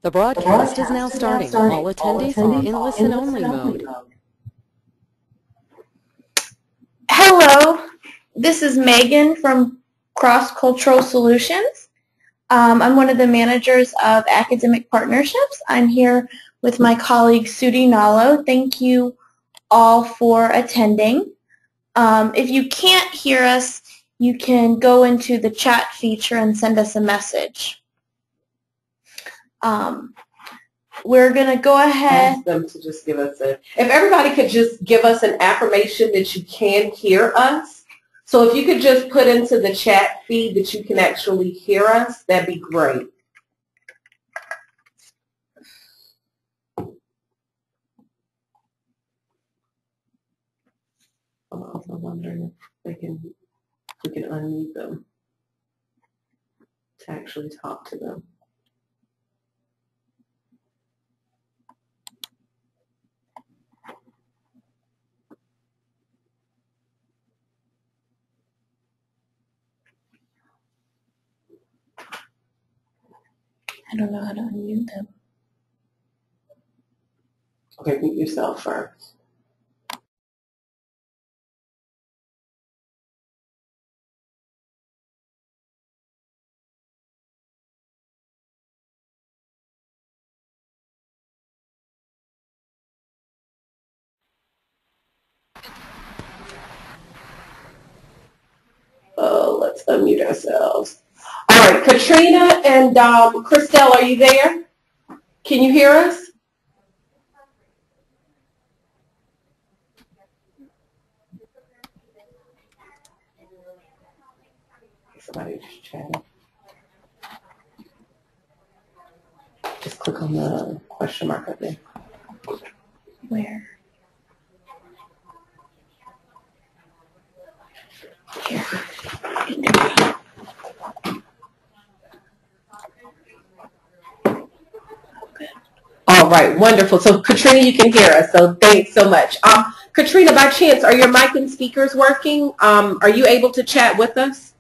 The broadcast is now starting. All attendees are in listen-only mode. Hello, this is Megan from Cross Cultural Solutions. I'm one of the managers of academic partnerships. I'm here with my colleague Sudi Nalo. Thank you all for attending. If you can't hear us, you can go into the chat feature and send us a message. We're going to go ahead. Ask them to just give us if everybody could just give us an affirmation that you can hear us. So if you could just put into the chat feed that you can actually hear us, that'd be great. I'm also wondering if we can unmute them to actually talk to them. I don't know how to unmute them. Okay, mute yourself first. Let's unmute ourselves. All right, Katrina and Christelle, are you there? Can you hear us? Somebody just chatting. Just click on the question mark up there. Where? Here. All right, wonderful. So Katrina, you can hear us, so thanks so much. Katrina, by chance, are your mic and speakers working? Are you able to chat with us?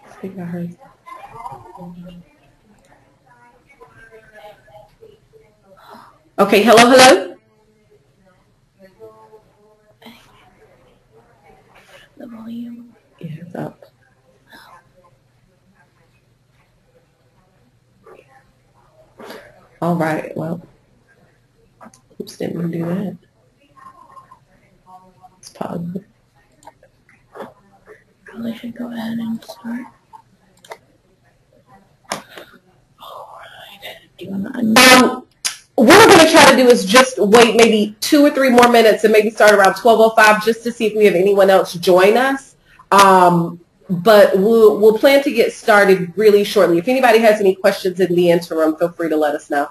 I think I heard. Okay, hello, hello? The volume. Yeah, it's up. All right, well, oops, didn't want to do that. It's positive. Probably should go ahead and start. All right. Do you want to unmute? What we're going to try to do is just wait maybe 2 or 3 more minutes and maybe start around 12:05 just to see if we have anyone else join us. But we'll plan to get started really shortly. If anybody has any questions in the interim, feel free to let us know.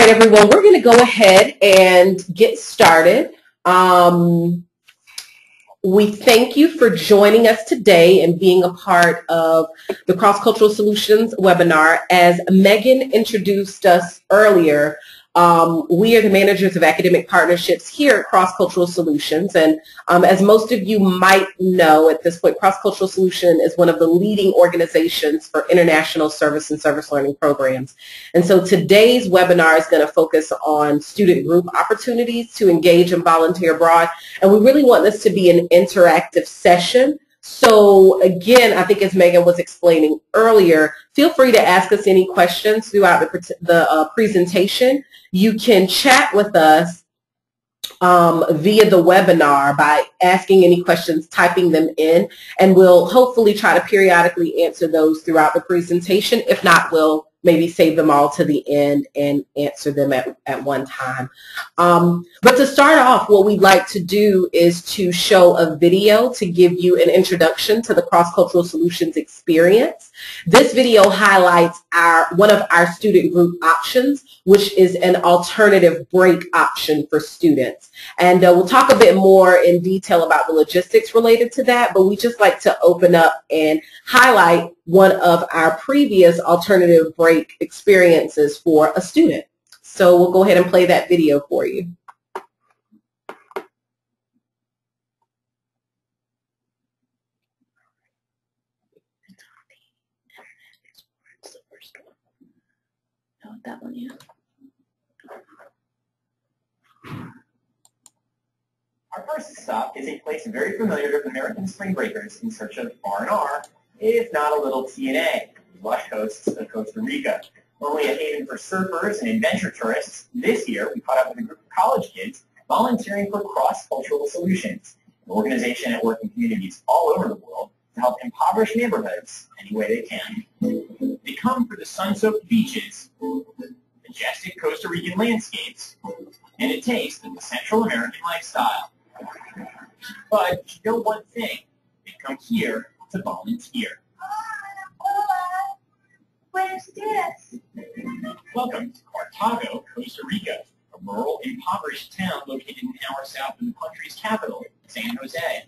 right, everyone, we're going to go ahead and get started. We thank you for joining us today and being a part of the Cross-Cultural Solutions webinar. As Megan introduced us earlier, we are the managers of academic partnerships here at Cross-Cultural Solutions. And as most of you might know at this point, Cross-Cultural Solution is one of the leading organizations for international service and service learning programs. And so today's webinar is going to focus on student group opportunities to engage and volunteer abroad. And we really want this to be an interactive session. So again, I think as Megan was explaining earlier, feel free to ask us any questions throughout the presentation. You can chat with us via the webinar by asking any questions, typing them in, and we'll hopefully try to periodically answer those throughout the presentation. If not, we'll maybe save them all to the end and answer them at one time. But to start off, what we'd like to do is to show a video to give you an introduction to the Cross-Cultural Solutions experience. This video highlights one of our student group options, which is an alternative break option for students. And we'll talk a bit more in detail about the logistics related to that, but we just like to open up and highlight one of our previous alternative break experiences for a student. So we'll go ahead and play that video for you. No, that one, yeah. Our first stop is a place very familiar to American spring breakers in search of R&R, if not a little T&A, the lush coasts of Costa Rica. Normally a haven for surfers and adventure tourists, this year we caught up with a group of college kids volunteering for Cross-Cultural Solutions, an organization at work in communities all over the world to help impoverished neighborhoods any way they can. They come for the sun-soaked beaches, majestic Costa Rican landscapes, and a taste of the Central American lifestyle. But you know one thing, they come here to volunteer. Hola, buenos dias. Welcome to Cartago, Costa Rica, a rural, impoverished town located an hour south of the country's capital, San Jose.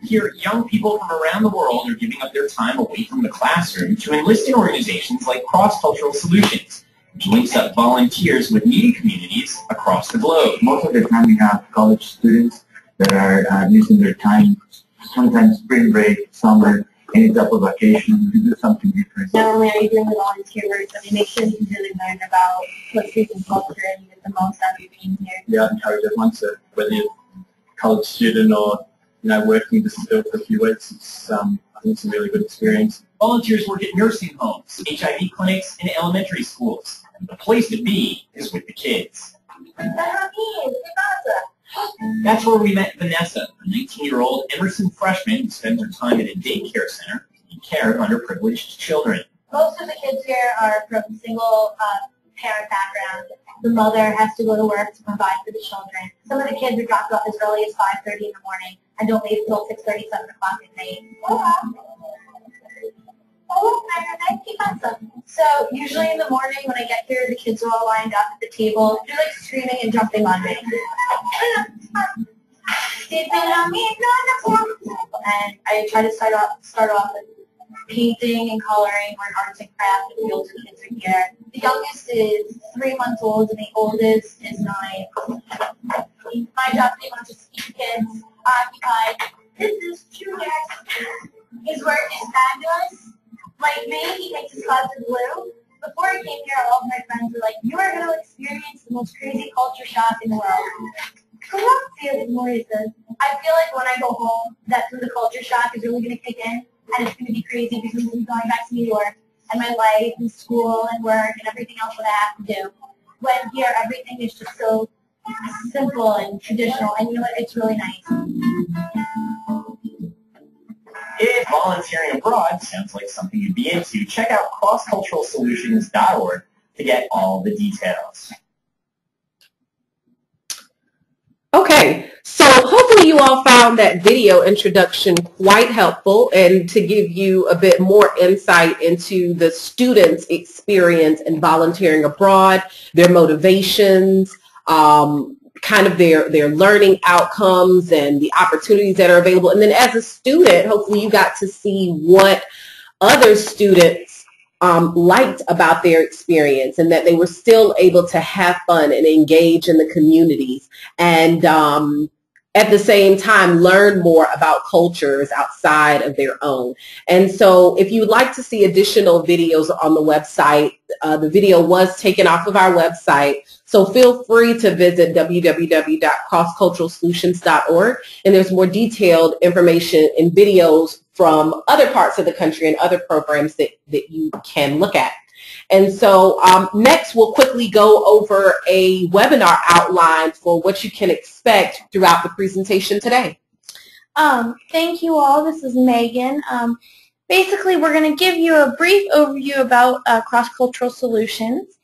Here, young people from around the world are giving up their time away from the classroom to enlist in organizations like Cross-Cultural Solutions, which links up volunteers with needy communities across the globe. Most of the time we have college students that are using their time, sometimes spring break, summer, any type of vacation, to do something different. Not only are you doing the volunteer work, but it makes sure you really learn about Costa Rican culture and you get the most out of your being here. Yeah, I encourage everyone to, whether you're a college student or working just for a few weeks, it's, I think it's a really good experience. Volunteers work at nursing homes, HIV clinics, and elementary schools. The place to be is with the kids. That's where we met Vanessa, a 19-year-old Emerson freshman who spends her time at a daycare center taking care of underprivileged children. Most of the kids here are from single parent backgrounds. The mother has to go to work to provide for the children. Some of the kids are dropped off as early as 5:30 in the morning and don't leave until 6:30, 7 o'clock at night. So usually in the morning when I get here, the kids are all lined up at the table. They're like screaming and jumping on me. And I try to start off with painting and coloring or arts and crafts and fields the kids are here. The youngest is 3 months old and the oldest is 9. My job pretty much is to keep kids occupied. This is Junior. His work is fabulous. Like me, he makes his clouds in blue. Before I came here, all of my friends were like, you are going to experience the most crazy culture shock in the world. I feel like when I go home, that's when the culture shock is really going to kick in, and it's going to be crazy because I'm going back to New York, and my life and school and work and everything else that I have to do. When here, everything is just so simple and traditional, and you know what, it's really nice. If volunteering abroad sounds like something you'd be into, check out crossculturalsolutions.org to get all the details. Okay, So hopefully you all found that video introduction quite helpful and to give you a bit more insight into the students' experience in volunteering abroad, their motivations, kind of their learning outcomes and the opportunities that are available. And then as a student, hopefully you got to see what other students liked about their experience and that they were still able to have fun and engage in the communities and at the same time learn more about cultures outside of their own. And so if you would like to see additional videos on the website, the video was taken off of our website. So feel free to visit www.crossculturalsolutions.org, and there's more detailed information and videos from other parts of the country and other programs that you can look at. And so next we'll quickly go over a webinar outline for what you can expect throughout the presentation today. Thank you all. This is Megan. Basically, we're going to give you a brief overview about cross-cultural solutions.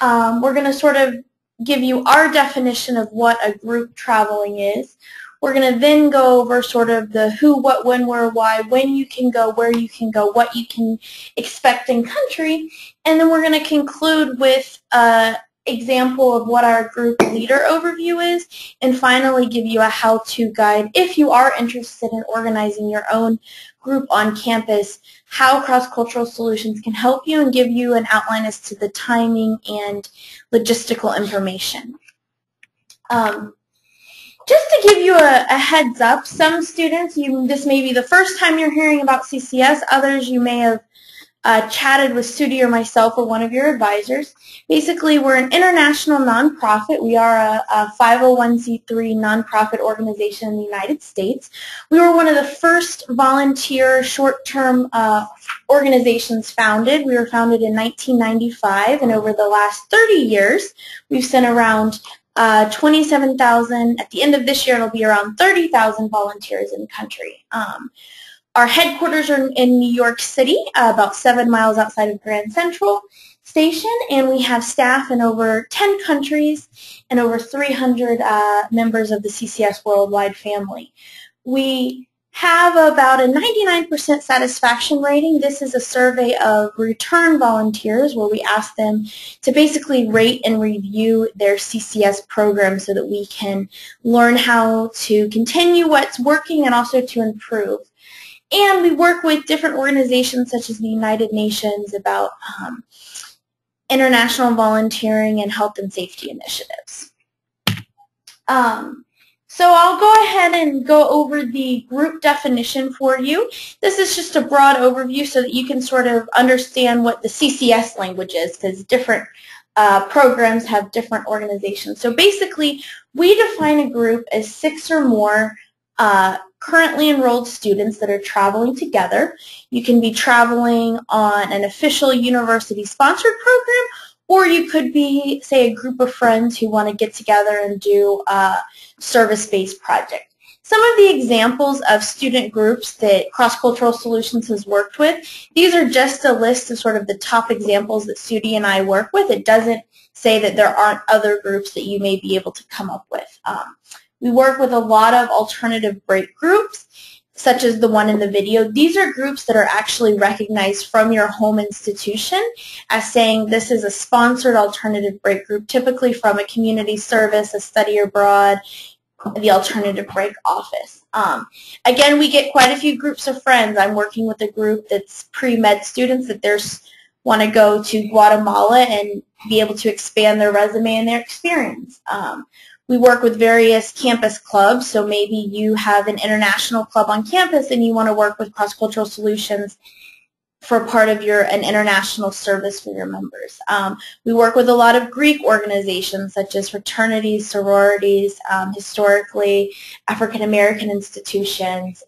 We're going to sort of give you our definition of what a group traveling is. We're going to then go over sort of the who, what, when, where, why, when you can go, where you can go, what you can expect in country, and then we're going to conclude with an example of what our group leader overview is, and finally give you a how-to guide if you are interested in organizing your own group on campus, how cross-cultural solutions can help you, and give you an outline as to the timing and logistical information. Just to give you a heads up, some students, this may be the first time you're hearing about CCS. Others, you may have chatted with Sudi or myself or one of your advisors. Basically, we're an international nonprofit. We are a 501c3 nonprofit organization in the United States. We were one of the first volunteer short-term organizations founded. We were founded in 1995, and over the last 30 years, we've sent around 27,000. At the end of this year, it'll be around 30,000 volunteers in the country. Our headquarters are in New York City, about 7 miles outside of Grand Central Station, and we have staff in over 10 countries and over 300 members of the CCS Worldwide family. We have about a 99% satisfaction rating. This is a survey of return volunteers where we ask them to basically rate and review their CCS program so that we can learn how to continue what's working and also to improve. And we work with different organizations such as the United Nations about international volunteering and health and safety initiatives. So I'll go ahead and go over the group definition for you. This is just a broad overview so that you can sort of understand what the CCS language is, because different programs have different organizations. So basically, we define a group as 6 or more currently enrolled students that are traveling together. You can be traveling on an official university-sponsored program, or you could be, say, a group of friends who want to get together and do a service-based project. Some of the examples of student groups that Cross-Cultural Solutions has worked with, these are just a list of sort of the top examples that Sudi and I work with. It doesn't say that there aren't other groups that you may be able to come up with. We work with a lot of alternative break groups, such as the one in the video. These are groups that are actually recognized from your home institution as saying this is a sponsored alternative break group, typically from a community service, a study abroad, the alternative break office. Again, we get quite a few groups of friends. I'm working with a group that's pre-med students that want to go to Guatemala and be able to expand their resume and their experience. We work with various campus clubs, so maybe you have an international club on campus and you want to work with Cross-Cultural Solutions for part of an international service for your members. We work with a lot of Greek organizations such as fraternities, sororities, historically African American institutions,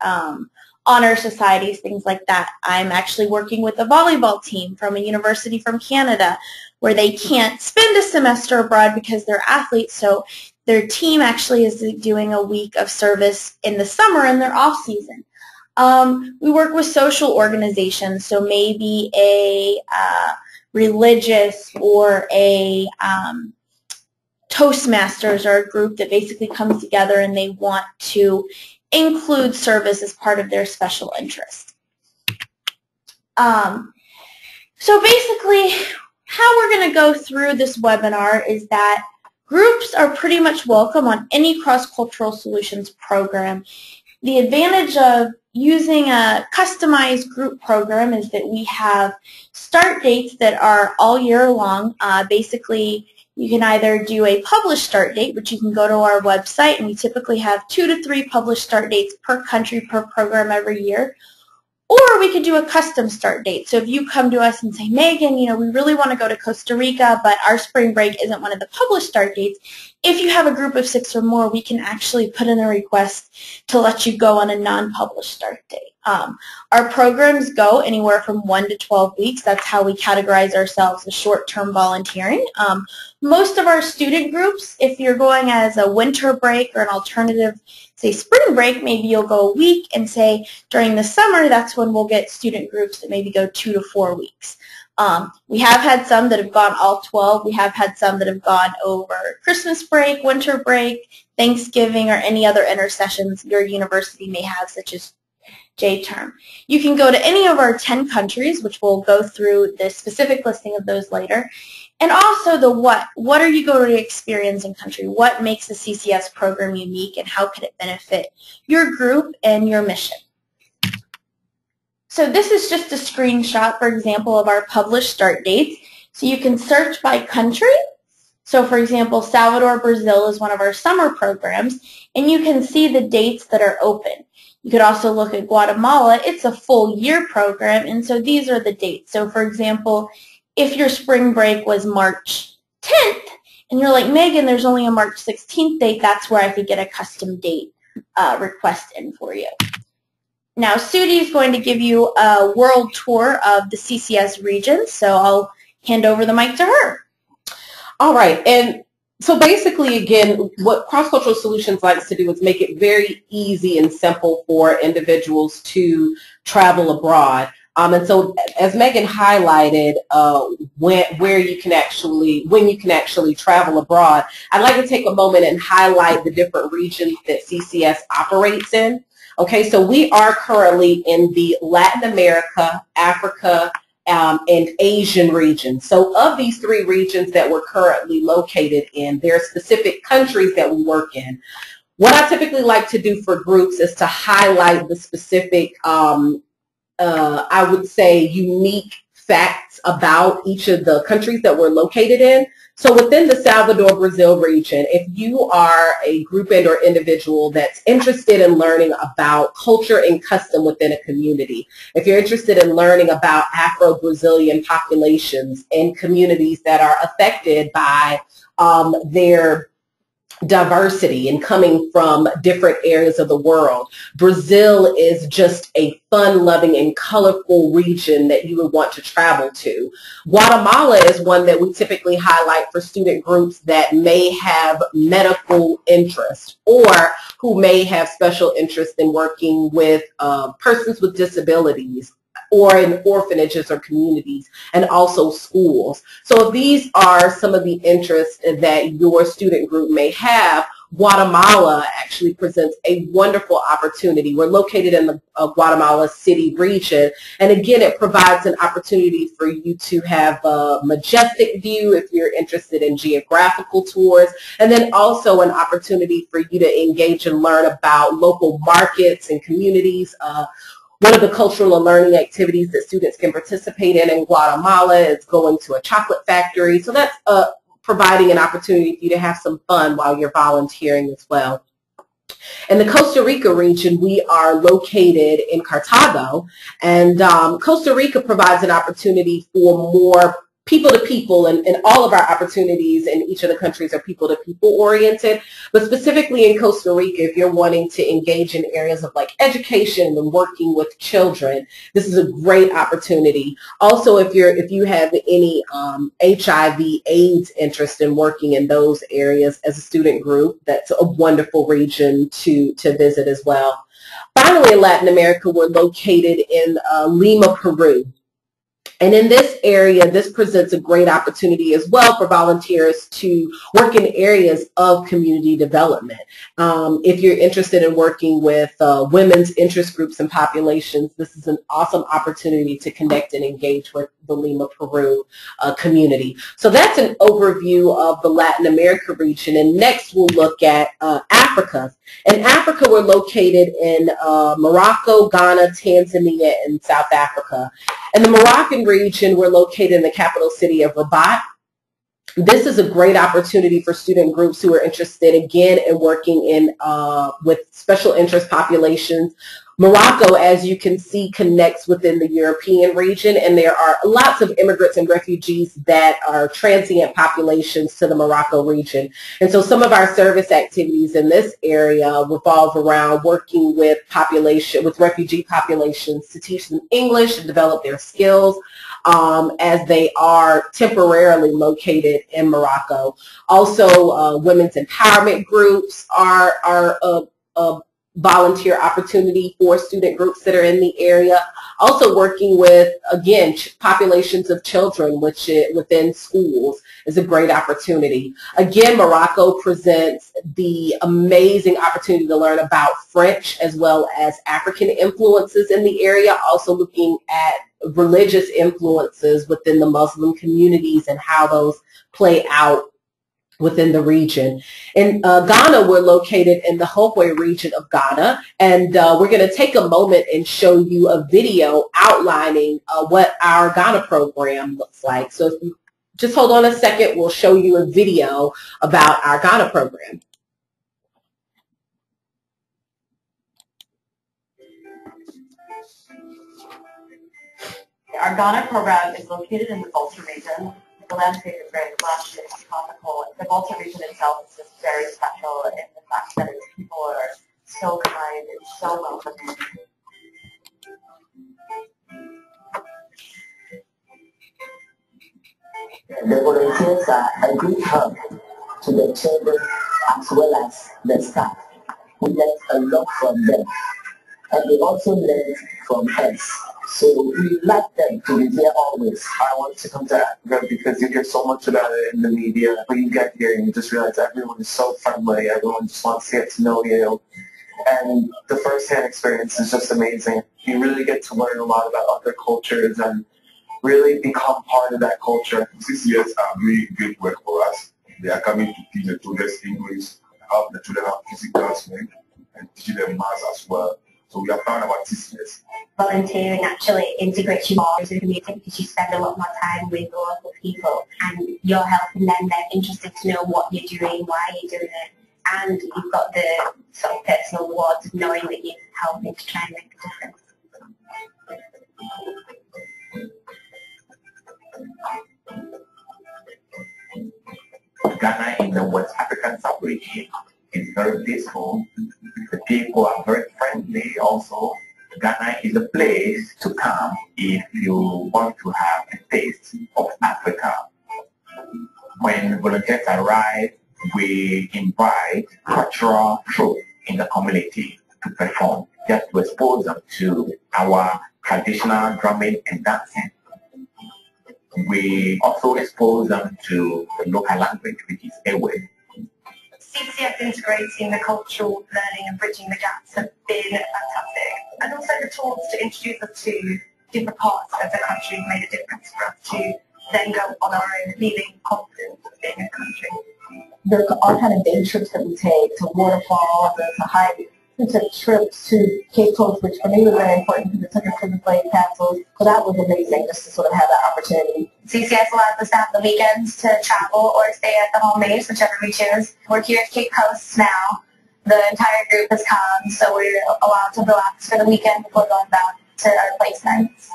honor societies, things like that. I'm actually working with a volleyball team from a university from Canada where they can't spend a semester abroad because they're athletes, so their team actually is doing a week of service in the summer in their off season. We work with social organizations, so maybe a religious or a Toastmasters are a group that basically comes together and they want to include service as part of their special interest. So basically, how we're going to go through this webinar is that groups are pretty much welcome on any cross-cultural solutions program. The advantage of using a customized group program is that we have start dates that are all year long. Basically, you can either do a published start date, which you can go to our website, and we typically have 2 to 3 published start dates per country per program every year. Or we could do a custom start date. So if you come to us and say, Megan, we really want to go to Costa Rica, but our spring break isn't one of the published start dates, if you have a group of 6 or more, we can actually put in a request to let you go on a non-published start date. Our programs go anywhere from 1 to 12 weeks. That's how we categorize ourselves as short-term volunteering. Most of our student groups, if you're going as a winter break or an alternative, say spring break, maybe you'll go a week, and say during the summer, that's when we'll get student groups that maybe go 2 to 4 weeks. We have had some that have gone all 12. We have had some that have gone over Christmas break, winter break, Thanksgiving, or any other intersessions your university may have, such as J-term. You can go to any of our 10 countries, which we'll go through the specific listing of those later. And also the what. What are you going to experience in country? What makes the CCS program unique, and how can it benefit your group and your mission? So this is just a screenshot, for example, of our published start dates. So you can search by country. So for example, Salvador, Brazil is one of our summer programs, and you can see the dates that are open. You could also look at Guatemala. It's a full year program, and so these are the dates. So for example, if your spring break was March 10th, and you're like, Megan, there's only a March 16th date, that's where I could get a custom date request in for you. Now, Sudi is going to give you a world tour of the CCS region, so I'll hand over the mic to her. All right, and so basically, again, what Cross-Cultural Solutions likes to do is make it very easy and simple for individuals to travel abroad. And so, as Megan highlighted, when you can actually travel abroad, I'd like to take a moment and highlight the different regions that CCS operates in. Okay, so we are currently in the Latin America, Africa, and Asian region. So of these 3 regions that we're currently located in, there are specific countries that we work in. What I typically like to do for groups is to highlight the specific, I would say, unique facts about each of the countries that we're located in. So within the Salvador, Brazil region, if you are a group and or individual that's interested in learning about culture and custom within a community, if you're interested in learning about Afro-Brazilian populations and communities that are affected by their diversity and coming from different areas of the world, Brazil is just a fun-loving and colorful region that you would want to travel to. Guatemala is one that we typically highlight for student groups that may have medical interest or who may have special interest in working with persons with disabilities, or in orphanages or communities, and also schools. So these are some of the interests that your student group may have. Guatemala actually presents a wonderful opportunity. We're located in the Guatemala City region, and again, it provides an opportunity for you to have a majestic view if you're interested in geographical tours, and then also an opportunity for you to engage and learn about local markets and communities. One of the cultural and learning activities that students can participate in Guatemala is going to a chocolate factory. So that's providing an opportunity for you to have some fun while you're volunteering as well. In the Costa Rica region, we are located in Cartago, and Costa Rica provides an opportunity for more people-to-people, and all of our opportunities in each of the countries are people-to-people oriented. But specifically in Costa Rica, if you're wanting to engage in areas of like education and working with children, this is a great opportunity. Also, if you have any HIV/AIDS interest in working in those areas as a student group, that's a wonderful region to visit as well. Finally, in Latin America, we're located in Lima, Peru. And in this area, this presents a great opportunity as well for volunteers to work in areas of community development. If you're interested in working with women's interest groups and populations, this is an awesome opportunity to connect and engage with the Lima, Peru community. So that's an overview of the Latin America region. And next we'll look at Africa. In Africa, we're located in Morocco, Ghana, Tanzania, and South Africa. In the Moroccan region, we're located in the capital city of Rabat. This is a great opportunity for student groups who are interested, again, in working in with special interest populations. Morocco, as you can see, connects within the European region, and there are lots of immigrants and refugees that are transient populations to the Morocco region. And so some of our service activities in this area revolve around working with refugee populations to teach them English and develop their skills as they are temporarily located in Morocco. Also, women's empowerment groups are a volunteer opportunity for student groups that are in the area. Also working with, again, populations of children within schools is a great opportunity. Again, Morocco presents the amazing opportunity to learn about French as well as African influences in the area, also looking at religious influences within the Muslim communities and how those play out within the region. In Ghana, we're located in the Hokwe region of Ghana, and we're going to take a moment and show you a video outlining what our Ghana program looks like. So if you just hold on a second, we'll show you a video about our Ghana program. Our Ghana program is located in the Volta region. The landscape is very lush, it's tropical. The Volta region itself is just very special in the fact that its people are so kind and so welcoming. The volunteers are a great help to the children as well as the staff. We learn a lot from them, and they also learn from us. So we like them to be there always. I want to come to Africa because you hear so much about it in the media. When you get here and you just realize everyone is so friendly, everyone just wants to get to know you. And the first-hand experience is just amazing. You really get to learn a lot about other cultures and really become part of that culture. CCS are doing great work for us. They are coming to teach the children English, help the children have physical strength, and teach them maths as well. So we are proud about CCS. Volunteering actually integrates you more into the community because you spend a lot more time with the local people and you're helping them. They're interested to know what you're doing, why you're doing it, and you've got the sort of personal rewards of knowing that you're helping to try and make a difference. Ghana in the West African sub-region is very peaceful. The people are very friendly also. Ghana is a place to come if you want to have a taste of Africa. When volunteers arrive, we invite cultural troupe in the community to perform, just to expose them to our traditional drumming and dancing. We also expose them to the local language, which is Ewe. CCS integrating the cultural learning and bridging the gaps have been fantastic. And also the tools to introduce us to different parts of the country have made a difference for us to then go on our own, feeling confident of being a country. There are all kind of day trips that we take to waterfalls and to hike. We took trips to Cape Coast, which for me was very important because it took us to the slave castles. So that was amazing just to sort of have that opportunity. CCS allows us to have the weekends to travel or stay at the Home-Base, whichever we choose. We're here at Cape Coast now. The entire group has come, so we're allowed to relax for the weekend before going back to our place nights.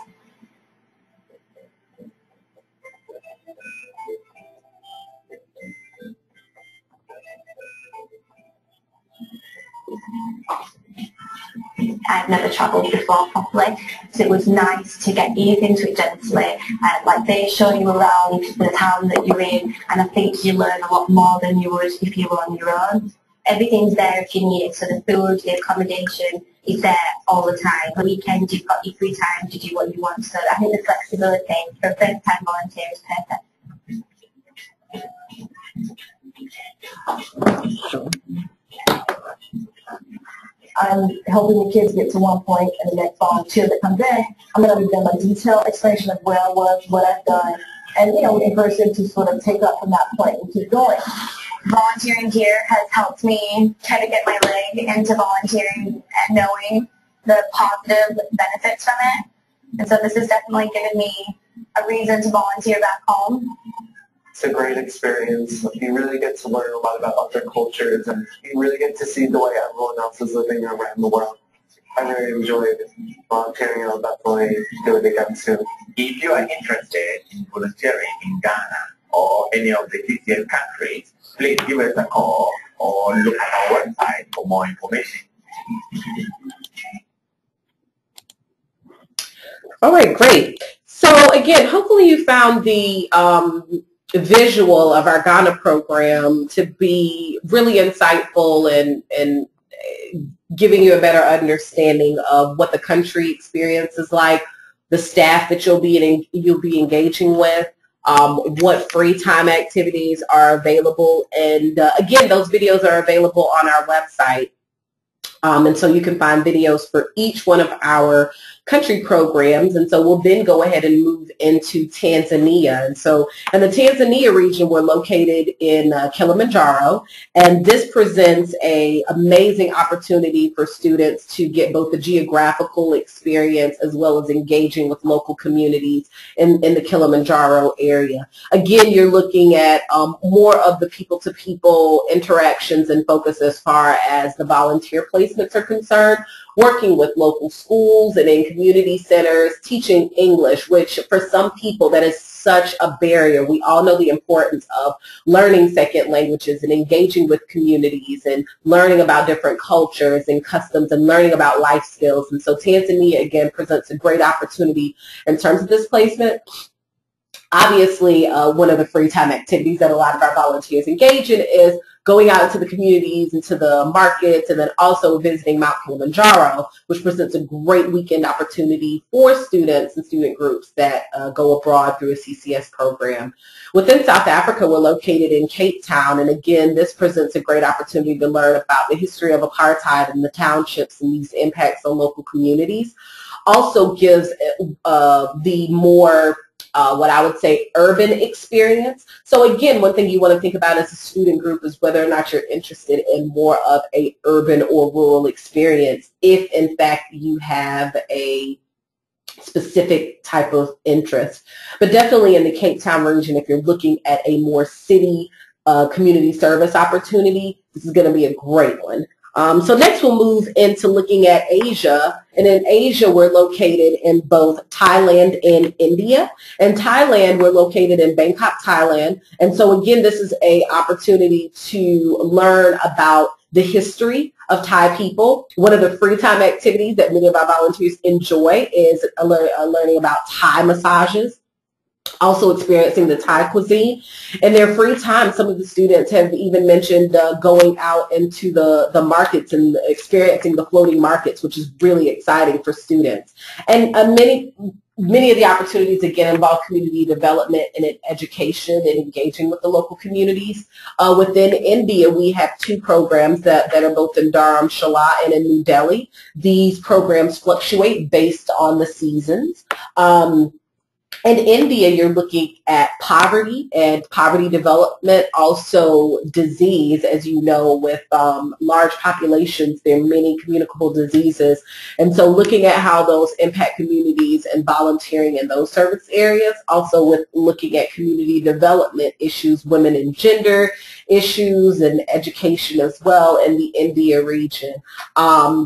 I've never travelled before properly, so it was nice to get eased into it gently. Like they show you around the town that you're in, and I think you learn a lot more than you would if you were on your own. Everything's there if you need it, so the food, the accommodation, that all the time. On weekends, you've got your free time to do what you want. So I think the flexibility for first-time volunteers is perfect. I'm helping the kids get to one point, and the next volunteer that comes in, I'm going to give them a detailed explanation of where I was, what I've done, and, you know, encourage them to sort of take up from that point and keep going. Volunteering here has helped me kind of get my leg into volunteering and knowing the positive benefits from it. And so this has definitely given me a reason to volunteer back home. It's a great experience. You really get to learn a lot about other cultures, and you really get to see the way everyone else is living around the world. I really enjoyed volunteering, and I'll definitely do it again soon. If you are interested in volunteering in Ghana or any of the CCS countries, please give us a call or look at our website for more information. All right, great. So again, hopefully you found the visual of our Ghana program to be really insightful and giving you a better understanding of what the country experience is like, the staff that you'll be engaging with, what free time activities are available, and again, those videos are available on our website. And so you can find videos for each one of our country programs. And so we'll then go ahead and move into Tanzania. And so in the Tanzania region, we're located in Kilimanjaro. And this presents an amazing opportunity for students to get both the geographical experience as well as engaging with local communities in the Kilimanjaro area. Again, you're looking at more of the people-to-people interactions and focus as far as the volunteer placements are concerned, working with local schools and in community centers, teaching English, which for some people that is such a barrier. We all know the importance of learning second languages and engaging with communities and learning about different cultures and customs and learning about life skills. And so Tanzania, again, presents a great opportunity in terms of this placement. Obviously, one of the free time activities that a lot of our volunteers engage in is going out into the communities, into the markets, and then also visiting Mount Kilimanjaro, which presents a great weekend opportunity for students and student groups that go abroad through a CCS program. Within South Africa, we're located in Cape Town, and again, this presents a great opportunity to learn about the history of apartheid and the townships and these impacts on local communities. Also gives the more what I would say urban experience. So again, one thing you want to think about as a student group is whether or not you're interested in more of a urban or rural experience, if in fact you have a specific type of interest. But definitely in the Cape Town region, if you're looking at a more city community service opportunity, this is going to be a great one. So next we'll move into looking at Asia, and in Asia we're located in both Thailand and India. In Thailand we're located in Bangkok, Thailand, and so again this is an opportunity to learn about the history of Thai people. One of the free time activities that many of our volunteers enjoy is learning about Thai massages. Also experiencing the Thai cuisine. In their free time, some of the students have even mentioned going out into the markets and experiencing the floating markets, which is really exciting for students. And many of the opportunities, again, involve community development and education and engaging with the local communities. Within India, we have two programs that are both in Dharamshala and in New Delhi. These programs fluctuate based on the seasons. In India, you're looking at poverty and poverty development, also disease. As you know, with large populations, there are many communicable diseases. And so looking at how those impact communities and volunteering in those service areas, also with looking at community development issues, women and gender issues, and education as well in the India region.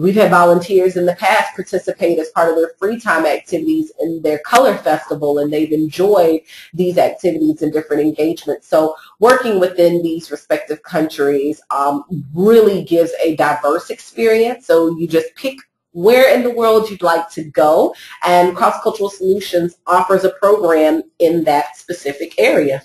We've had volunteers in the past participate as part of their free time activities in their color festival, and they've enjoyed these activities and different engagements. So working within these respective countries really gives a diverse experience. So you just pick where in the world you'd like to go, and Cross Cultural Solutions offers a program in that specific area.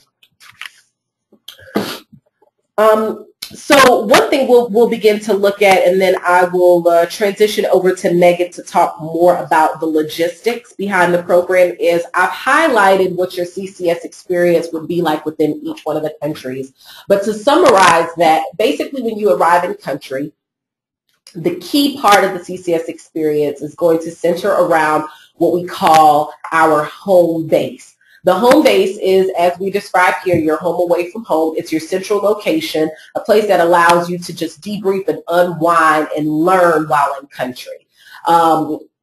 So one thing we'll begin to look at, and then I will transition over to Megan to talk more about the logistics behind the program, is I've highlighted what your CCS experience would be like within each one of the countries. But to summarize that, basically when you arrive in country, the key part of the CCS experience is going to center around what we call our home base. The home base is, as we described here, your home away from home. It's your central location, a place that allows you to just debrief and unwind and learn while in country.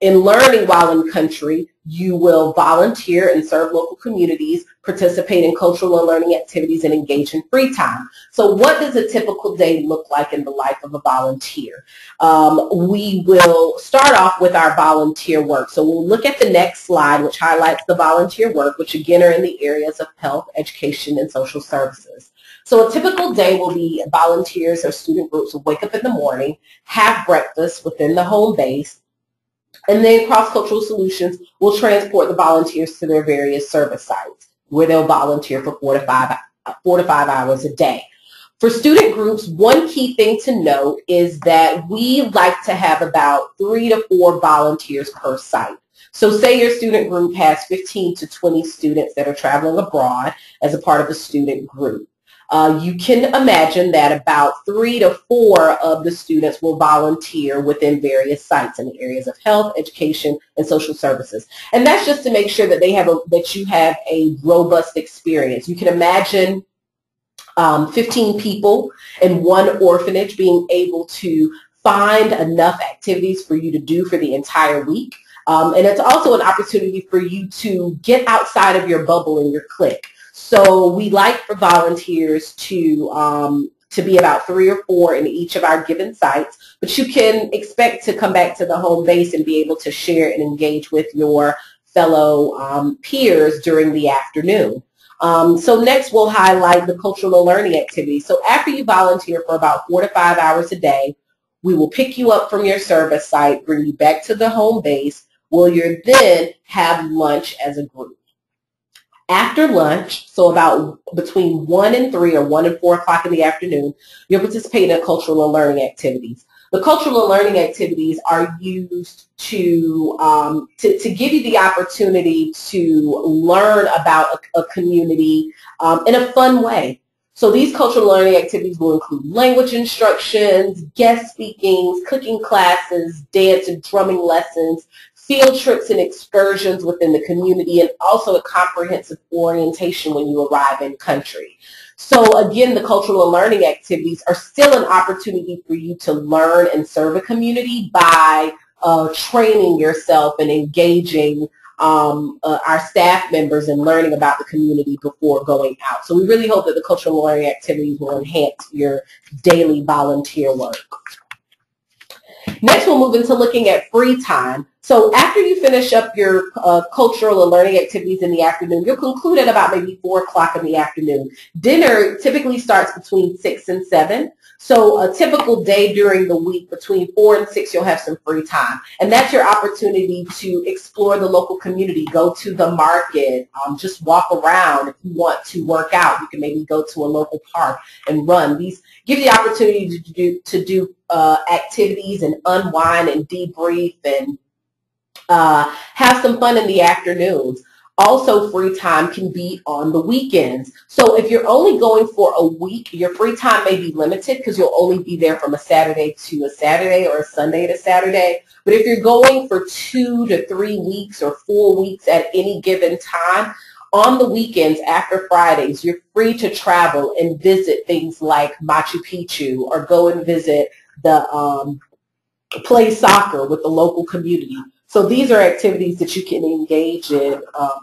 In learning while in country, you will volunteer and serve local communities, participate in cultural and learning activities, and engage in free time. So what does a typical day look like in the life of a volunteer? We will start off with our volunteer work. So we'll look at the next slide, which highlights the volunteer work, which again are in the areas of health, education, and social services. So a typical day will be volunteers or student groups will wake up in the morning, have breakfast within the home base, and then Cross-Cultural Solutions will transport the volunteers to their various service sites where they'll volunteer for 4 to 5 hours a day. For student groups, one key thing to note is that we like to have about 3 to 4 volunteers per site. So say your student group has 15 to 20 students that are traveling abroad as a part of a student group. You can imagine that about 3 to 4 of the students will volunteer within various sites in the areas of health, education, and social services. And that's just to make sure that you have a robust experience. You can imagine 15 people in one orphanage being able to find enough activities for you to do for the entire week. And it's also an opportunity for you to get outside of your bubble and your clique. So we like for volunteers to be about 3 or 4 in each of our given sites, but you can expect to come back to the home base and be able to share and engage with your fellow peers during the afternoon. So next we'll highlight the cultural and learning activities. So after you volunteer for about 4 to 5 hours a day, we will pick you up from your service site, bring you back to the home base, where you'll then have lunch as a group. After lunch, so about between 1 and 3 or 1 and 4 o'clock in the afternoon, you'll participate in cultural and learning activities. The cultural and learning activities are used to give you the opportunity to learn about a community in a fun way. So these cultural learning activities will include language instructions, guest speakings, cooking classes, dance and drumming lessons, field trips and excursions within the community, and also a comprehensive orientation when you arrive in country. So again, the cultural and learning activities are still an opportunity for you to learn and serve a community by training yourself and engaging our staff members and learning about the community before going out. So we really hope that the cultural and learning activities will enhance your daily volunteer work. Next, we'll move into looking at free time. So after you finish up your cultural and learning activities in the afternoon, you'll conclude at about maybe 4 o'clock in the afternoon. Dinner typically starts between 6 and 7. So a typical day during the week between 4 and 6, you'll have some free time. And that's your opportunity to explore the local community, go to the market, just walk around. If you want to work out, you can maybe go to a local park and run. These give you the opportunity to do activities and unwind and debrief and have some fun in the afternoons. Also, free time can be on the weekends. So if you're only going for a week, your free time may be limited because you'll only be there from a Saturday to a Saturday or a Sunday to Saturday. But if you're going for 2 to 3 weeks or 4 weeks at any given time, on the weekends after Fridays, you're free to travel and visit things like Machu Picchu or go and visit the play soccer with the local community. So these are activities that you can engage in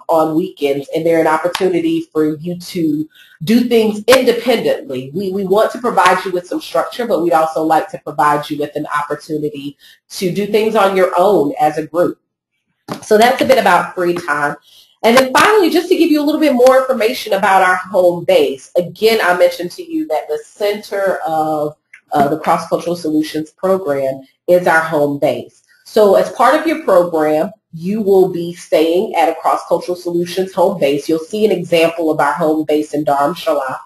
on weekends, and they're an opportunity for you to do things independently. We want to provide you with some structure, but we'd also like to provide you with an opportunity to do things on your own as a group. So that's a bit about free time. And then finally, just to give you a little bit more information about our home base, again, I mentioned to you that the center of the Cross-Cultural Solutions program is our home base. So as part of your program, you will be staying at a Cross-Cultural Solutions home base. You'll see an example of our home base in Dharamshala.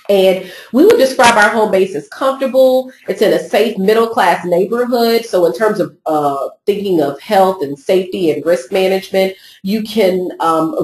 And we would describe our home base as comfortable. It's in a safe middle-class neighborhood. So in terms of thinking of health and safety and risk management, you can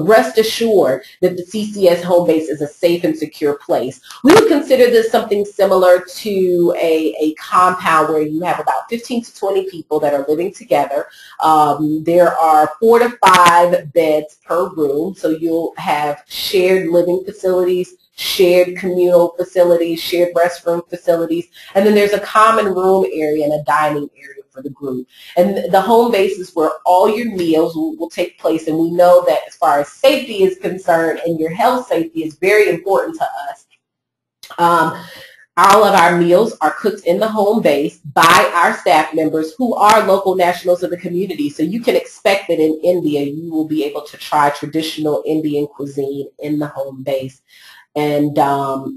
rest assured that the CCS home base is a safe and secure place. We would consider this something similar to a compound where you have about 15 to 20 people that are living together. There are 4 to 5 beds per room. So you'll have shared living facilities, shared communal facilities, shared restroom facilities, and then there's a common room area and a dining area for the group. And the home base is where all your meals will take place, and we know that as far as safety is concerned and your health safety is very important to us. All of our meals are cooked in the home base by our staff members who are local nationals of the community. So you can expect that in India you will be able to try traditional Indian cuisine in the home base. And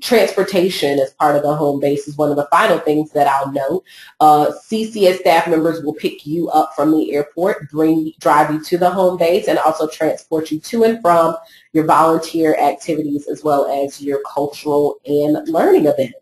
transportation as part of the home base is one of the final things that I'll note. CCS staff members will pick you up from the airport, drive you to the home base, and also transport you to and from your volunteer activities as well as your cultural and learning events.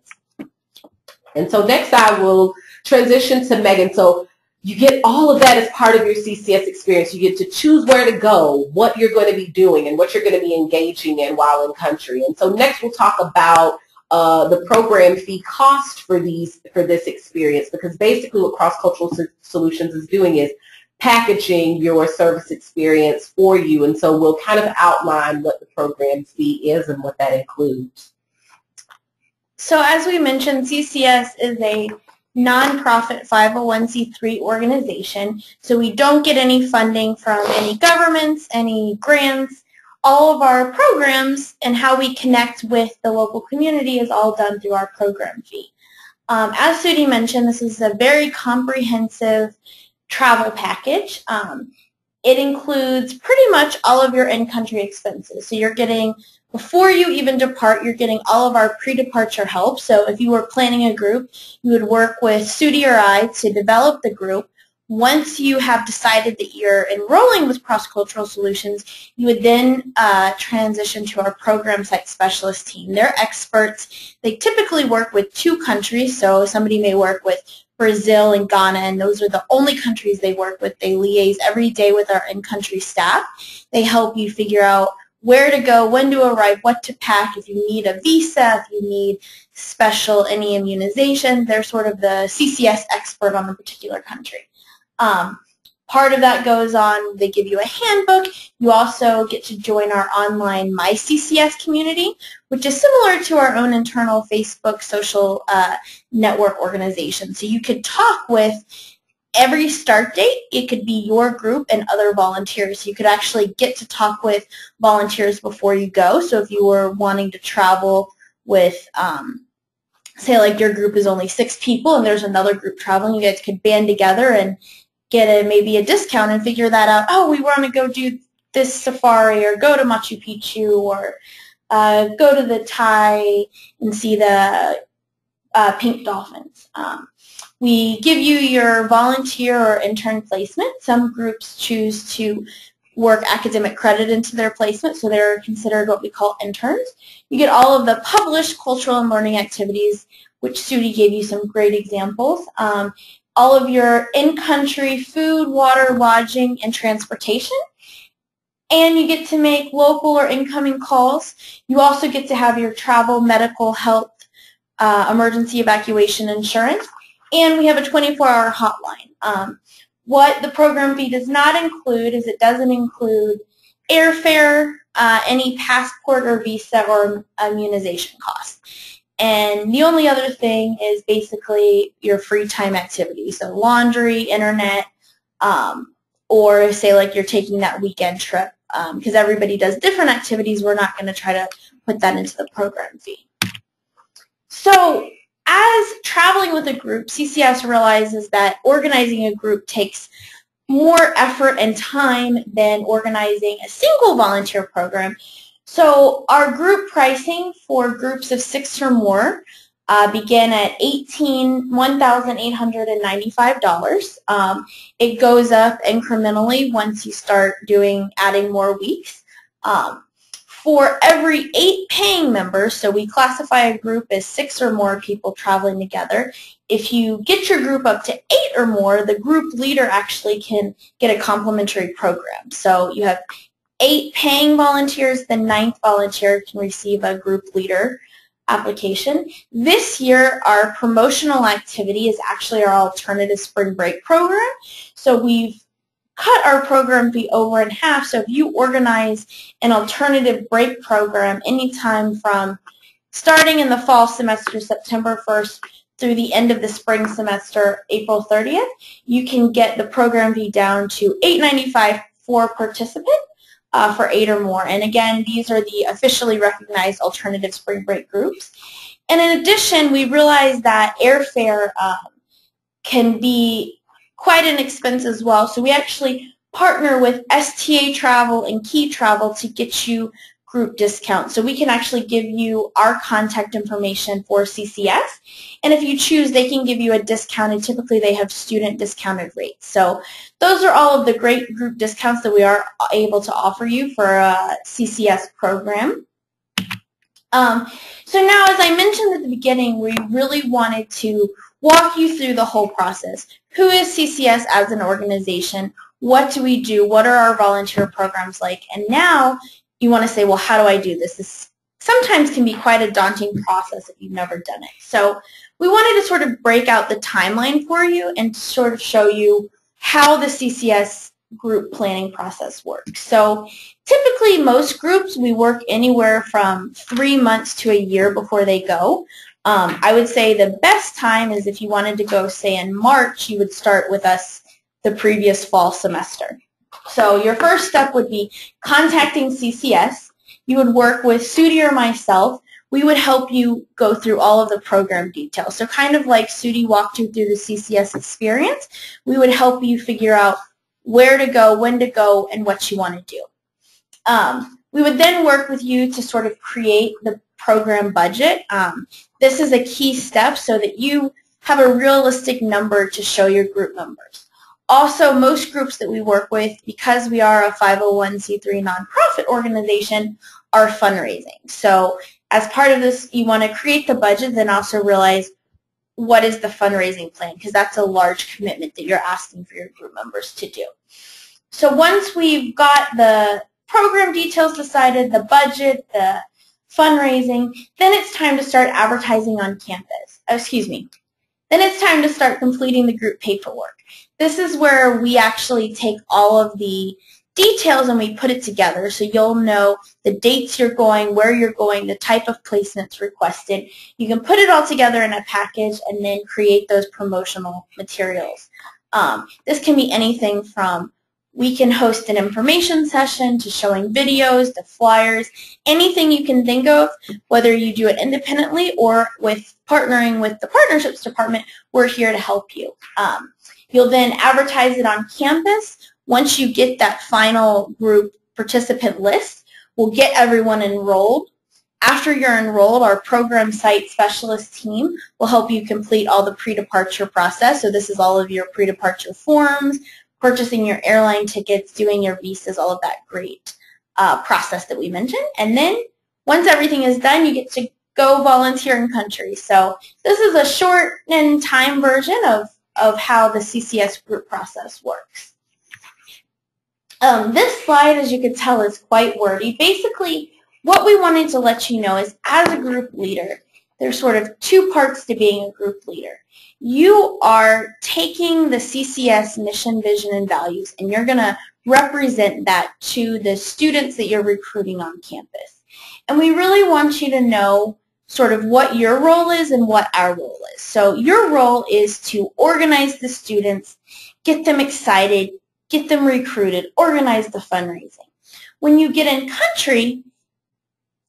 And so next I will transition to Megan. So you get all of that as part of your CCS experience. You get to choose where to go, what you're going to be doing, and what you're going to be engaging in while in country. And so next we'll talk about the program fee cost for this experience, because basically what Cross Cultural Solutions is doing is packaging your service experience for you. And so we'll kind of outline what the program fee is and what that includes. So as we mentioned, CCS is a nonprofit 501c3 organization, so we don't get any funding from any governments, any grants. All of our programs and how we connect with the local community is all done through our program fee. As Sudhi mentioned, this is a very comprehensive travel package. It includes pretty much all of your in-country expenses. So you're getting, before you even depart, you're getting all of our pre-departure help. So if you were planning a group, you would work with Sudhi or I to develop the group. Once you have decided that you're enrolling with Cross Cultural Solutions, you would then transition to our program site specialist team. They're experts. They typically work with 2 countries, so somebody may work with Brazil and Ghana, and those are the only countries they work with. They liaise every day with our in-country staff. They help you figure out where to go, when to arrive, what to pack, if you need a visa, if you need any immunization. They're sort of the CCS expert on a particular country. Part of that goes on, they give you a handbook. You also get to join our online My CCS community, which is similar to our own internal Facebook social network organization. So you could talk with every start date. It could be your group and other volunteers. You could actually get to talk with volunteers before you go. So if you were wanting to travel with, say like your group is only 6 people and there's another group traveling, you guys could band together and get maybe a discount and figure that out. Oh, we want to go do this safari or go to Machu Picchu or go to the Thai and see the pink dolphins. We give you your volunteer or intern placement. Some groups choose to work academic credit into their placement, so they're considered what we call interns. You get all of the published cultural and learning activities, which Sudhi gave you some great examples. All of your in-country food, water, lodging, and transportation. And you get to make local or incoming calls. You also get to have your travel, medical, health, emergency evacuation insurance. And we have a 24-hour hotline. What the program fee does not include is it doesn't include airfare, any passport or visa or immunization costs. And the only other thing is basically your free time activities, so laundry, internet, or say like you're taking that weekend trip. Because everybody does different activities, we're not going to try to put that into the program fee. So as traveling with a group, CCS realizes that organizing a group takes more effort and time than organizing a single volunteer program. So our group pricing for groups of 6 or more begin at $1,895. It goes up incrementally once you start adding more weeks. For every 8 paying members, so we classify a group as 6 or more people traveling together. If you get your group up to 8 or more, the group leader actually can get a complimentary program. So you have 8 paying volunteers, the 9th volunteer can receive a group leader application. This year, our promotional activity is actually our alternative spring break program. So we've cut our program fee over in half. So if you organize an alternative break program anytime from starting in the fall semester, September 1st, through the end of the spring semester, April 30th, you can get the program fee down to $8.95 for participant for 8 or more. And again, these are the officially recognized alternative spring break groups. And in addition, we realized that airfare can be quite an expense as well. So we actually partner with STA Travel and Key Travel to get you group discounts. So we can actually give you our contact information for CCS. And if you choose, they can give you a discount, and typically they have student discounted rates. So those are all of the great group discounts that we are able to offer you for a CCS program. So now, as I mentioned at the beginning, we really wanted to walk you through the whole process. Who is CCS as an organization? What do we do? What are our volunteer programs like? And now you want to say, well, how do I do this? This sometimes can be quite a daunting process if you've never done it. So we wanted to sort of break out the timeline for you and sort of show you how the CCS group planning process works. So typically most groups, we work anywhere from 3 months to a year before they go. I would say the best time is if you wanted to go, say, in March, you would start with us the previous fall semester. So your first step would be contacting CCS. You would work with Sudi or myself. We would help you go through all of the program details. So kind of like Sudi walked you through the CCS experience, we would help you figure out where to go, when to go, and what you want to do. We would then work with you to sort of create the program budget. This is a key step so that you have a realistic number to show your group members. Also, most groups that we work with, because we are a 501c3 nonprofit organization, are fundraising. So as part of this, you want to create the budget, then also realize what is the fundraising plan, because that's a large commitment that you're asking for your group members to do. So once we've got the program details decided, the budget, the fundraising, then it's time to start advertising on campus. Then it's time to start completing the group paperwork. This is where we actually take all of the details and we put it together so you'll know the dates you're going, where you're going, the type of placements requested. You can put it all together in a package and then create those promotional materials. This can be anything from we can host an information session to showing videos, to flyers, anything you can think of, whether you do it independently or with partnering with the partnerships department, we're here to help you. You'll then advertise it on campus. Once you get that final group participant list, we'll get everyone enrolled. After you're enrolled, our program site specialist team will help you complete all the pre-departure process. So this is all of your pre-departure forms, purchasing your airline tickets, doing your visas, all of that great process that we mentioned. And then once everything is done, you get to go volunteer in country. So this is a shortened time version of how the CCS group process works. This slide, as you can tell, is quite wordy. Basically, what we wanted to let you know is as a group leader, there's sort of 2 parts to being a group leader. You are taking the CCS mission, vision, and values, and you're going to represent that to the students that you're recruiting on campus. And we really want you to know sort of what your role is and what our role is. So your role is to organize the students, get them excited, get them recruited, organize the fundraising. When you get in country,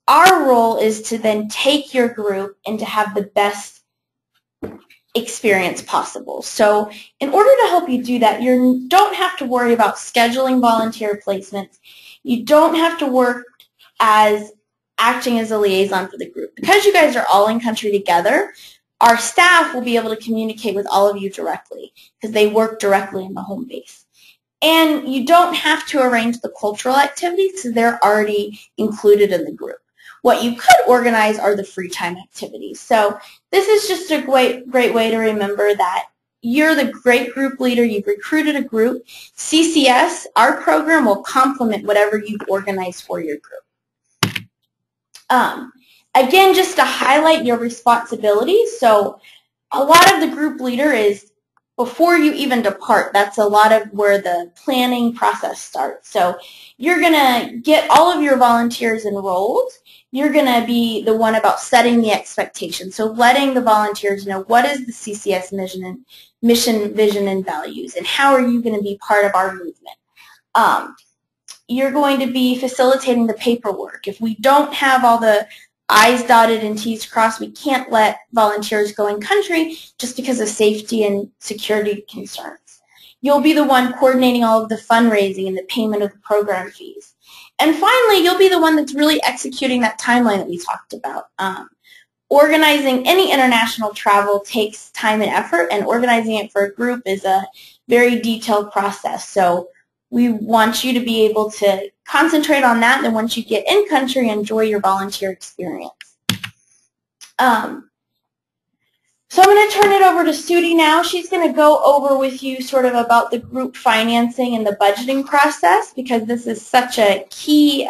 our role is to then take your group and to have the best experience possible. So in order to help you do that, you don't have to worry about scheduling volunteer placements. You don't have to work as acting as a liaison for the group. Because you guys are all in country together, our staff will be able to communicate with all of you directly because they work directly in the home base. And you don't have to arrange the cultural activities, so they're already included in the group. What you could organize are the free time activities. So this is just a great way to remember that you're the great group leader, you've recruited a group. CCS, our program, will complement whatever you've organized for your group. Again, just to highlight your responsibilities, so a lot of the group leader is before you even depart. That's a lot of where the planning process starts. So you're going to get all of your volunteers enrolled. You're going to be the one about setting the expectations. So letting the volunteers know what is the CCS mission, vision, and values, and how are you going to be part of our movement. You're going to be facilitating the paperwork. If we don't have all the I's dotted and T's crossed, we can't let volunteers go in country just because of safety and security concerns. You'll be the one coordinating all of the fundraising and the payment of the program fees. And finally, you'll be the one that's really executing that timeline that we talked about. Organizing any international travel takes time and effort, and organizing it for a group is a very detailed process. So we want you to be able to concentrate on that, and then once you get in country, enjoy your volunteer experience. So I'm going to turn it over to Sudi now. She's going to go over with you sort of about the group financing and the budgeting process, because this is such a key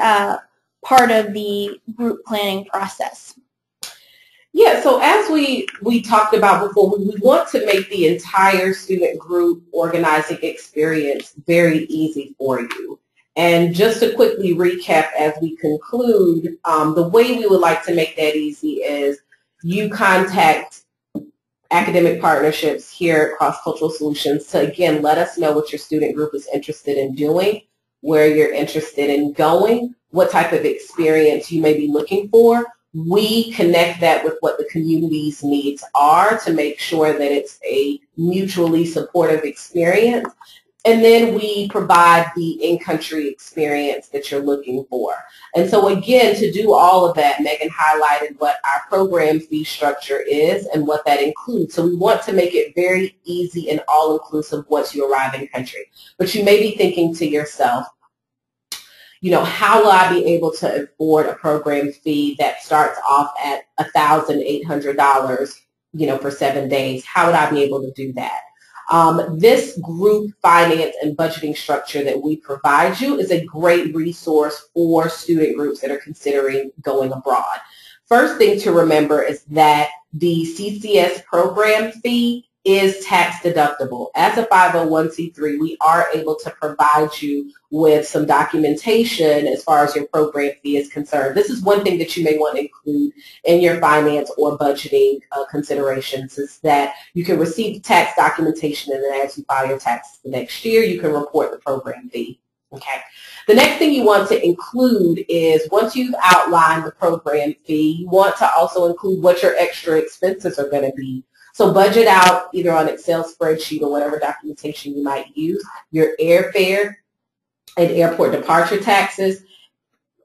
part of the group planning process. Yeah, so as we talked about before, we want to make the entire student group organizing experience very easy for you. And just to quickly recap as we conclude, the way we would like to make that easy is you contact academic partnerships here at Cross Cultural Solutions to, again, let us know what your student group is interested in doing, where you're interested in going, what type of experience you may be looking for. We connect that with what the community's needs are to make sure that it's a mutually supportive experience. And then we provide the in-country experience that you're looking for. And so again, to do all of that, Megan highlighted what our program fee structure is and what that includes. So we want to make it very easy and all-inclusive once you arrive in country. But you may be thinking to yourself, you know, how will I be able to afford a program fee that starts off at $1,800, you know, for 7 days? How would I be able to do that? This group finance and budgeting structure that we provide you is a great resource for student groups that are considering going abroad. First thing to remember is that the CCS program fee is tax deductible. As a 501c3, we are able to provide you with some documentation as far as your program fee is concerned. This is one thing that you may want to include in your finance or budgeting considerations, is that you can receive the tax documentation, and then as you file your taxes the next year, you can report the program fee. Okay. The next thing you want to include is, once you've outlined the program fee, you want to also include what your extra expenses are going to be. So budget out, either on Excel spreadsheet or whatever documentation you might use, your airfare and airport departure taxes.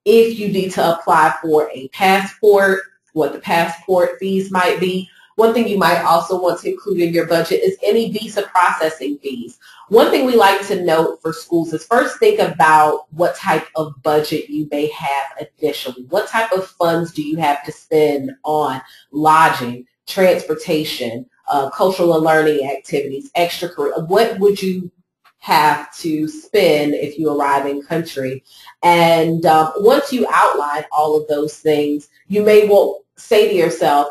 If you need to apply for a passport, what the passport fees might be. One thing you might also want to include in your budget is any visa processing fees. One thing we like to note for schools is first think about what type of budget you may have additionally. What type of funds do you have to spend on lodging, transportation, cultural and learning activities, extracurricular? What would you have to spend if you arrive in country? And once you outline all of those things, you may well say to yourself,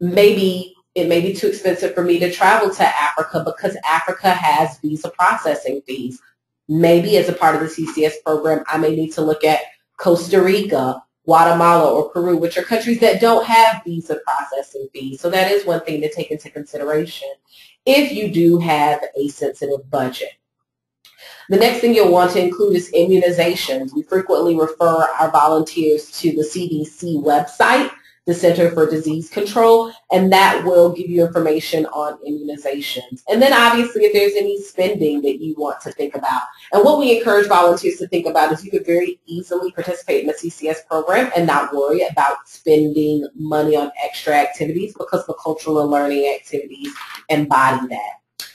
maybe it may be too expensive for me to travel to Africa because Africa has visa processing fees. Maybe as a part of the CCS program, I may need to look at Costa Rica, Guatemala, or Peru, which are countries that don't have visa processing fees. So that is one thing to take into consideration if you do have a sensitive budget. The next thing you'll want to include is immunizations. We frequently refer our volunteers to the CDC website, the Center for Disease Control, and that will give you information on immunizations. And then obviously if there's any spending that you want to think about. And what we encourage volunteers to think about is you could very easily participate in the CCS program and not worry about spending money on extra activities, because the cultural and learning activities embody that.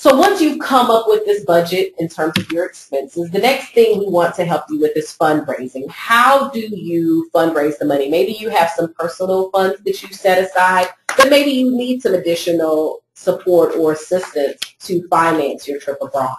So once you've come up with this budget in terms of your expenses, the next thing we want to help you with is fundraising. How do you fundraise the money? Maybe you have some personal funds that you set aside, but maybe you need some additional support or assistance to finance your trip abroad.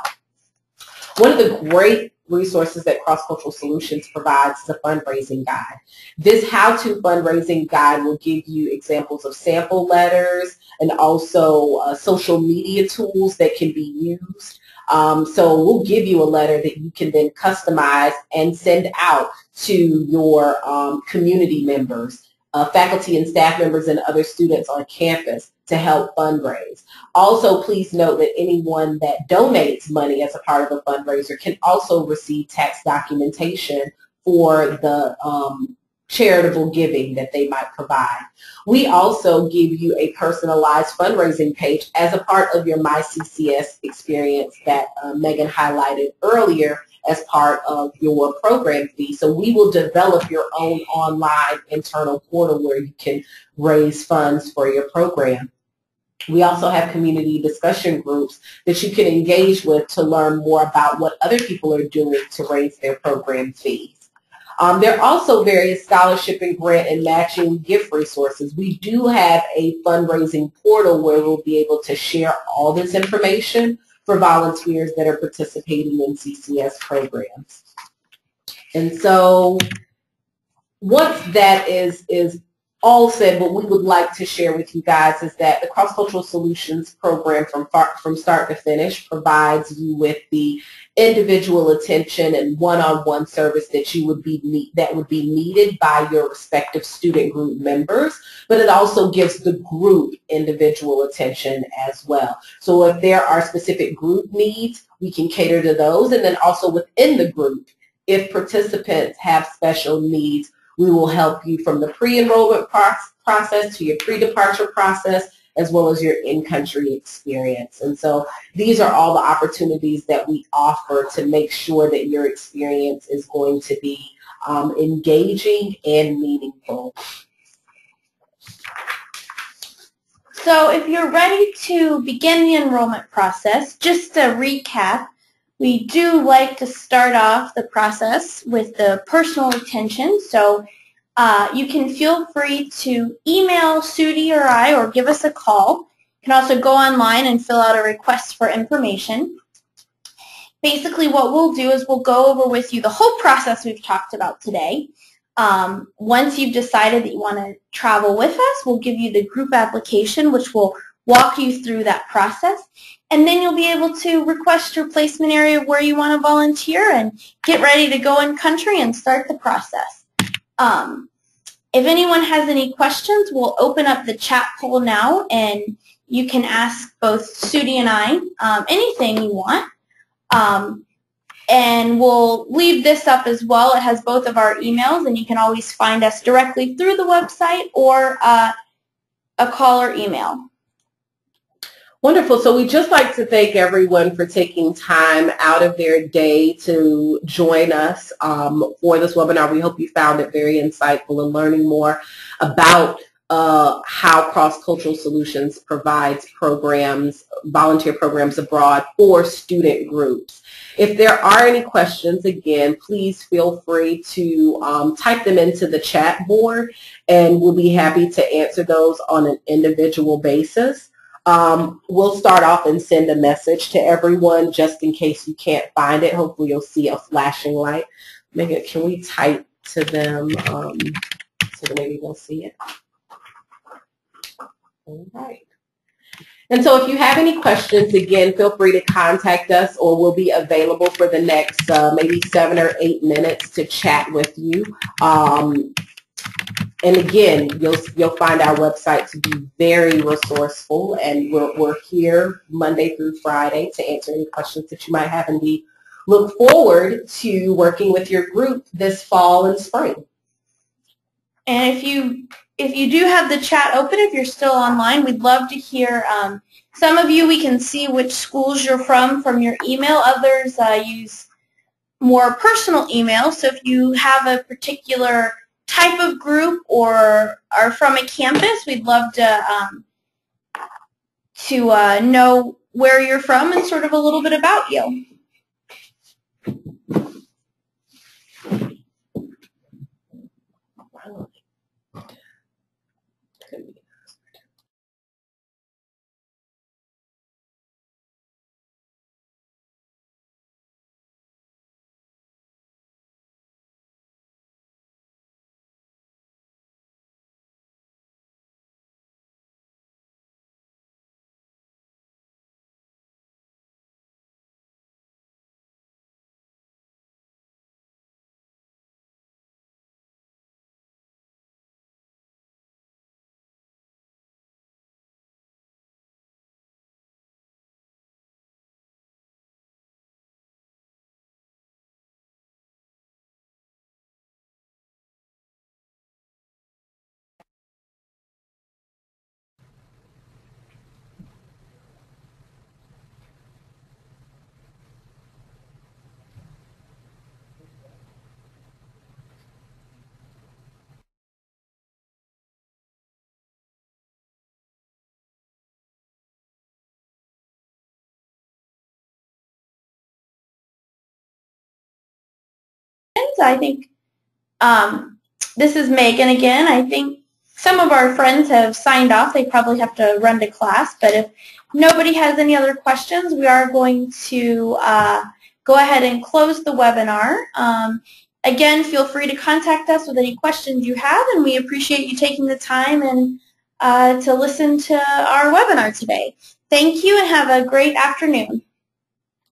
One of the great resources that Cross Cultural Solutions provides is a fundraising guide. This how-to fundraising guide will give you examples of sample letters and also social media tools that can be used. So we'll give you a letter that you can then customize and send out to your community members, faculty and staff members, and other students on campus to help fundraise. Also, please note that anyone that donates money as a part of a fundraiser can also receive tax documentation for the charitable giving that they might provide. We also give you a personalized fundraising page as a part of your My CCS experience that Megan highlighted earlier as part of your program fee. So we will develop your own online internal portal where you can raise funds for your program. We also have community discussion groups that you can engage with to learn more about what other people are doing to raise their program fees. There are also various scholarship and grant and matching gift resources. We do have a fundraising portal where we'll be able to share all this information for volunteers that are participating in CCS programs. And so once that is all said, what we would like to share with you guys is that the Cross Cultural Solutions program from start to finish provides you with the individual attention and one-on-one service that would be needed by your respective student group members, but it also gives the group individual attention as well. So if there are specific group needs, we can cater to those, and then also within the group, if participants have special needs, we will help you from the pre-enrollment process to your pre-departure process, as well as your in-country experience. And so these are all the opportunities that we offer to make sure that your experience is going to be engaging and meaningful. So if you're ready to begin the enrollment process, just to recap, we do like to start off the process with the personal attention. So you can feel free to email Sudie or I or give us a call. You can also go online and fill out a request for information. Basically what we'll do is we'll go over with you the whole process we've talked about today. Once you've decided that you want to travel with us, we'll give you the group application, which will walk you through that process. And then you'll be able to request your placement area where you want to volunteer and get ready to go in country and start the process. If anyone has any questions, we'll open up the chat poll now, and you can ask both Sudie and I anything you want. And we'll leave this up as well. It has both of our emails, and you can always find us directly through the website or a call or email. Wonderful. So we'd just like to thank everyone for taking time out of their day to join us for this webinar. We hope you found it very insightful and learning more about how Cross Cultural Solutions provides programs, volunteer programs abroad for student groups. If there are any questions, again, please feel free to type them into the chat board, and we'll be happy to answer those on an individual basis. We'll start off and send a message to everyone just in case you can't find it. Hopefully you'll see a flashing light. Megan, can we type to them so that maybe they'll see it? All right. And so if you have any questions, again, feel free to contact us, or we'll be available for the next maybe 7 or 8 minutes to chat with you. And again, you'll find our website to be very resourceful, and we're here Monday through Friday to answer any questions that you might have, and we look forward to working with your group this fall and spring. And if you do have the chat open, if you're still online, we'd love to hear. Some of you, we can see which schools you're from your email. Others use more personal email. So if you have a particular type of group or are from a campus, we'd love to know where you're from and sort of a little bit about you. I think this is Megan again. I think some of our friends have signed off. They probably have to run to class, but if nobody has any other questions, we are going to go ahead and close the webinar. Again, feel free to contact us with any questions you have, and we appreciate you taking the time and to listen to our webinar today. Thank you and have a great afternoon.